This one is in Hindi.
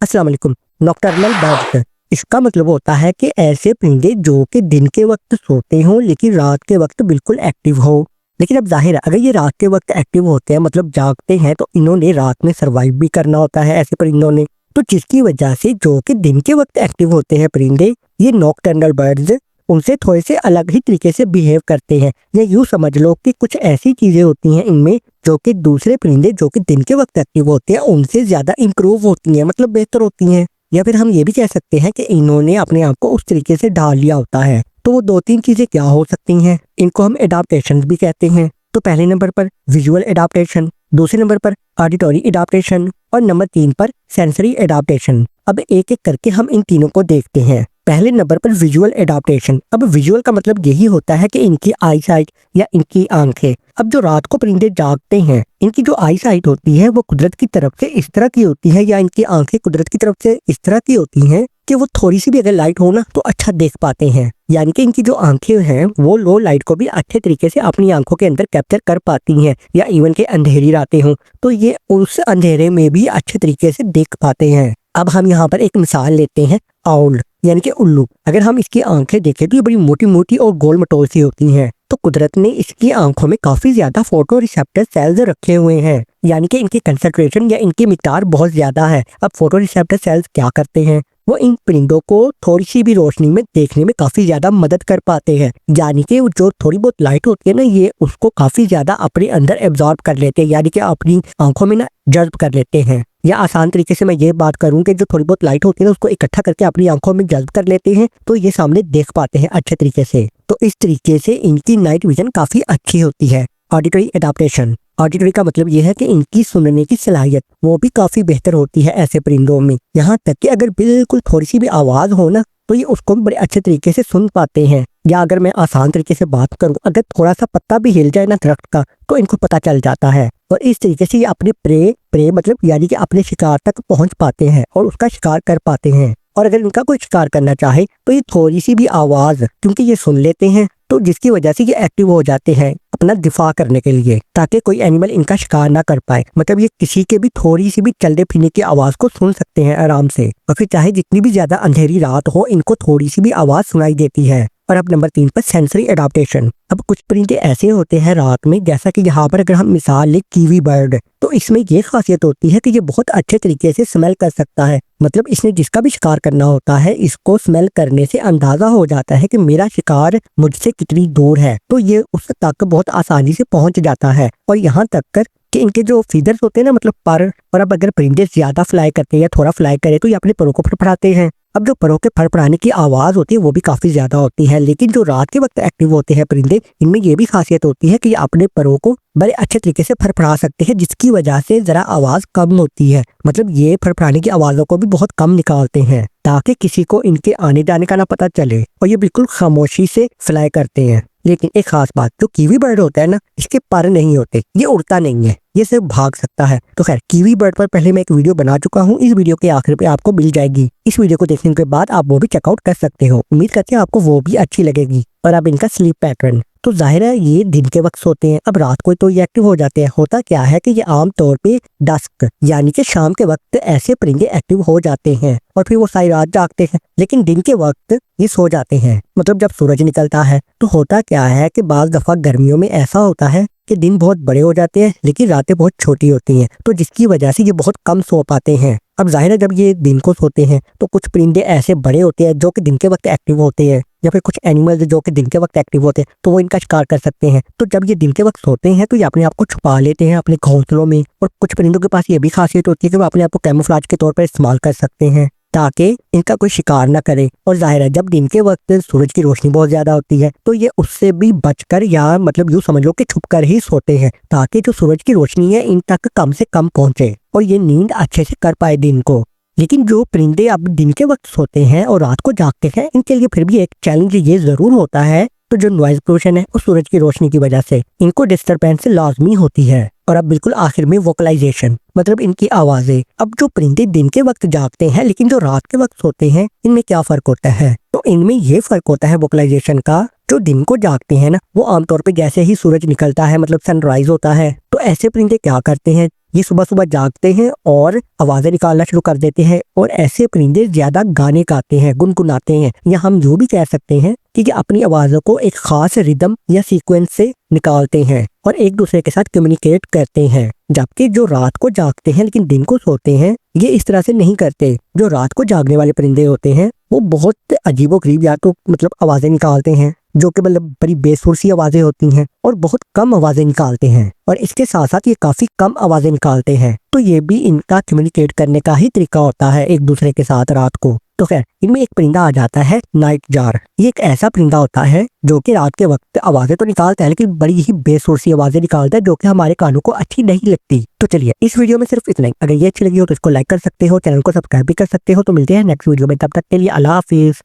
अस्सलाम वालेकुम। नॉकटर्नल बर्ड्स, इसका मतलब होता है कि ऐसे परिंदे जो कि दिन के वक्त सोते हों लेकिन रात के वक्त बिल्कुल एक्टिव हो। लेकिन अब जाहिर है अगर ये रात के वक्त एक्टिव होते हैं मतलब जागते हैं तो इन्होंने रात में सरवाइव भी करना होता है ऐसे परिंदों ने। तो जिसकी वजह से जो कि दिन के वक्त एक्टिव होते हैं परिंदे, ये नॉकटर्नल बर्ड्स, उनसे थोड़े से अलग ही तरीके से बिहेव करते हैं। या यूँ समझ लो कि कुछ ऐसी चीज़ें होती हैं इनमें जो कि दूसरे परिंदे जो कि दिन के वक्त एक्टिव होते हैं उनसे ज़्यादा इम्प्रूव होती हैं, मतलब बेहतर होती हैं। या फिर हम ये भी कह सकते हैं कि इन्होंने अपने आप को उस तरीके से ढाल लिया होता है। तो वो दो तीन चीज़ें क्या हो सकती हैं, इनको हम एडाप्टेशन भी कहते हैं। तो पहले नंबर पर विजुअल एडाप्टेशन, दूसरे नंबर पर ऑडिटरी एडाप्टेशन और नंबर 3 पर सेंसरी एडाप्टेशन। अब एक एक करके हम इन तीनों को देखते हैं। पहले नंबर पर विजुअल एडाप्टेशन। अब विजुअल का मतलब यही होता है कि इनकी आई साइट या इनकी आंखें। अब जो रात को परिंदे जागते हैं इनकी जो आई साइट होती है वो कुदरत की तरफ से इस तरह की होती है, या इनकी आंखें कुदरत की तरफ से इस तरह की होती हैं कि वो थोड़ी सी भी अगर लाइट हो ना तो अच्छा देख पाते हैं। यानी कि इनकी जो आंखें हैं वो लो लाइट को भी अच्छे तरीके से अपनी आंखों के अंदर कैप्चर कर पाती हैं। या इवन के अंधेरी रातें हों तो ये उस अंधेरे में भी अच्छे तरीके से देख पाते हैं। अब हम यहाँ पर एक मिसाल लेते हैं आउल यानी कि उल्लू। अगर हम इसकी आंखें देखें तो ये बड़ी मोटी मोटी और गोल मटोल सी होती हैं। तो कुदरत ने इसकी आंखों में काफी ज्यादा फोटो रिसेप्टर सेल्स रखे हुए हैं, यानी कि इनकी कंसंट्रेशन या इनकी मिकदार बहुत ज्यादा है। अब फोटो रिसेप्टर सेल्स क्या करते हैं, वो इन परिंदों को थोड़ी सी भी रोशनी में देखने में काफी ज्यादा मदद कर पाते हैं। यानी कि जो थोड़ी बहुत लाइट होती है ना ये उसको काफी ज्यादा अपने अंदर एब्जॉर्ब कर लेते हैं, यानी कि अपनी आंखों में ना जज्ब कर लेते हैं। या आसान तरीके से मैं ये बात करूं कि जो थोड़ी बहुत लाइट होती है ना उसको इकट्ठा करके अपनी आंखों में जज्ब कर लेते हैं तो ये सामने देख पाते हैं अच्छे तरीके से। तो इस तरीके से इनकी नाइट विजन काफी अच्छी होती है। ऑडिटरी एडाप्टेशन, ऑडिटरी का मतलब ये है कि इनकी सुनने की सलाहियत वो भी काफी बेहतर होती है ऐसे परिंदों में। यहाँ तक कि अगर बिल्कुल थोड़ी सी भी आवाज हो ना तो ये उसको भी बड़े अच्छे तरीके से सुन पाते हैं। या अगर मैं आसान तरीके से बात करूं, अगर थोड़ा सा पत्ता भी हिल जाए ना दरख्त का तो इनको पता चल जाता है। और इस तरीके से ये अपने प्रे मतलब यानी कि अपने शिकार तक पहुंच पाते हैं और उसका शिकार कर पाते हैं। और अगर इनका कोई शिकार करना चाहे तो ये थोड़ी सी भी आवाज क्योंकि ये सुन लेते हैं तो जिसकी वजह से ये एक्टिव हो जाते हैं अपना दिफा करने के लिए, ताकि कोई एनिमल इनका शिकार ना कर पाए। मतलब ये किसी के भी थोड़ी सी भी चलने फिरने की आवाज को सुन सकते हैं आराम से। और फिर चाहे जितनी भी ज्यादा अंधेरी रात हो इनको थोड़ी सी भी आवाज सुनाई देती है। और अब नंबर 3 पर सेंसरी एडाप्टेशन। अब कुछ परिंदे ऐसे होते हैं रात में, जैसा कि यहाँ पर अगर हम मिसाल ले कीवी बर्ड, तो इसमें ये खासियत होती है कि ये बहुत अच्छे तरीके से स्मेल कर सकता है। मतलब इसने जिसका भी शिकार करना होता है इसको स्मेल करने से अंदाजा हो जाता है कि मेरा शिकार मुझसे कितनी दूर है, तो ये उस तक बहुत आसानी से पहुंच जाता है। और यहाँ तक कर कि इनके जो फीदर्स होते हैं ना मतलब पर, और अब अगर परिंदे ज्यादा फ्लाई करते हैं या थोड़ा फ्लाई करे तो ये अपने परों को फड़फड़ाते हैं। अब जो परों के फड़फड़ाने की आवाज होती है वो भी काफी ज्यादा होती है। लेकिन जो रात के वक्त एक्टिव होते हैं परिंदे इनमें ये भी खासियत होती है कि ये अपने परों को बड़े अच्छे तरीके से फड़फड़ा सकते हैं, जिसकी वजह से जरा आवाज कम होती है। मतलब ये फड़फड़ाने की आवाजों को भी बहुत कम निकालते हैं ताकि किसी को इनके आने जाने का ना पता चले, और ये बिल्कुल खामोशी से फ्लाई करते हैं। लेकिन एक खास बात, जो कीवी बर्ड होता है ना इसके पर नहीं होते, ये उड़ता नहीं है, ये सिर्फ भाग सकता है। तो खैर कीवी बर्ड पर पहले मैं एक वीडियो बना चुका हूँ, इस वीडियो के आखिर पे आपको मिल जाएगी। इस वीडियो को देखने के बाद आप वो भी चेकआउट कर सकते हो। उम्मीद करते हैं आपको वो भी अच्छी लगेगी। और अब इनका स्लीप पैटर्न, तो जाहिर है ये दिन के वक्त सोते हैं, अब रात को तो ये एक्टिव हो जाते हैं। होता क्या है कि ये आम तौर पे डस्क यानी कि शाम के वक्त ऐसे परिंदे एक्टिव हो जाते हैं और फिर वो सारी रात जागते हैं, लेकिन दिन के वक्त ये सो जाते हैं। मतलब जब सूरज निकलता है तो होता क्या है कि बाज दफा गर्मियों में ऐसा होता है कि दिन बहुत बड़े हो जाते हैं लेकिन रातें बहुत छोटी होती हैं, तो जिसकी वजह से ये बहुत कम सो पाते हैं। अब जाहिर है जब ये दिन को सोते हैं तो कुछ परिंदे ऐसे बड़े होते हैं जो कि दिन के वक्त एक्टिव होते हैं, या फिर कुछ एनिमल्स जो कि दिन के वक्त एक्टिव होते हैं तो वो इनका शिकार कर सकते हैं। तो जब ये दिन के वक्त सोते हैं तो ये अपने आप को छुपा लेते हैं अपने घोंसलों में। और कुछ परिंदों के पास ये भी खासियत होती है कि वो अपने आप को कैमोफ्लेज के तौर पर इस्तेमाल कर सकते हैं ताकि इनका कोई शिकार ना करे। और जाहिर है जब दिन के वक्त सूरज की रोशनी बहुत ज्यादा होती है तो ये उससे भी बचकर या मतलब यूँ समझ लो कि छुपकर ही सोते हैं ताकि जो सूरज की रोशनी है इन तक कम से कम पहुंचे और ये नींद अच्छे से कर पाए दिन को। लेकिन जो परिंदे अब दिन के वक्त सोते हैं और रात को जागते हैं इनके लिए फिर भी एक चैलेंज ये जरूर होता है, तो जो नॉइज पोल्यूशन है और सूरज की रोशनी की वजह से इनको डिस्टरबेंस लाजमी होती है। और अब बिल्कुल आखिर में वोकलाइजेशन, मतलब इनकी आवाजें। अब जो परिंदे दिन के वक्त जागते हैं लेकिन जो रात के वक्त सोते हैं, इनमें क्या फर्क होता है? तो इनमें ये फर्क होता है वोकलाइजेशन का। जो दिन को जागते हैं ना, वो आमतौर पे जैसे ही सूरज निकलता है, मतलब सनराइज होता है, तो ऐसे परिंदे क्या करते हैं, ये सुबह सुबह जागते हैं और आवाजें निकालना शुरू कर देते हैं। और ऐसे परिंदे ज्यादा गाने गाते हैं, गुनगुनाते हैं, या हम यूं भी कह सकते हैं कि ये अपनी आवाजों को एक खास रिदम या सीक्वेंस से निकालते हैं और एक दूसरे के साथ कम्युनिकेट करते हैं। जबकि जो रात को जागते हैं लेकिन दिन को सोते हैं, ये इस तरह से नहीं करते। जो रात को जागने वाले परिंदे होते हैं, वो बहुत अजीबोगरीब या तो मतलब आवाजें निकालते हैं, जो कि मतलब बड़ी बेसुर सी आवाजें होती हैं, और बहुत कम आवाजें निकालते हैं। और इसके साथ साथ ये काफी कम आवाजें निकालते हैं, तो ये भी इनका कम्युनिकेट करने का ही तरीका होता है एक दूसरे के साथ रात को। तो खैर, इनमें एक परिंदा आ जाता है नाइट जार। ये एक ऐसा परिंदा होता है जो कि रात के वक्त आवाजें तो निकालता है लेकिन बड़ी ही बेसुर सी आवाजें निकालता है, जो कि हमारे कानों को अच्छी नहीं लगती। तो चलिए, इस वीडियो में सिर्फ इतना ही। अगर ये अच्छी लगी हो तो इसको लाइक कर सकते हो, चैनल को सब्सक्राइब भी कर सकते हो। तो मिलते हैं नेक्स्ट वीडियो में, तब तक के लिए अल्लाह हाफिज।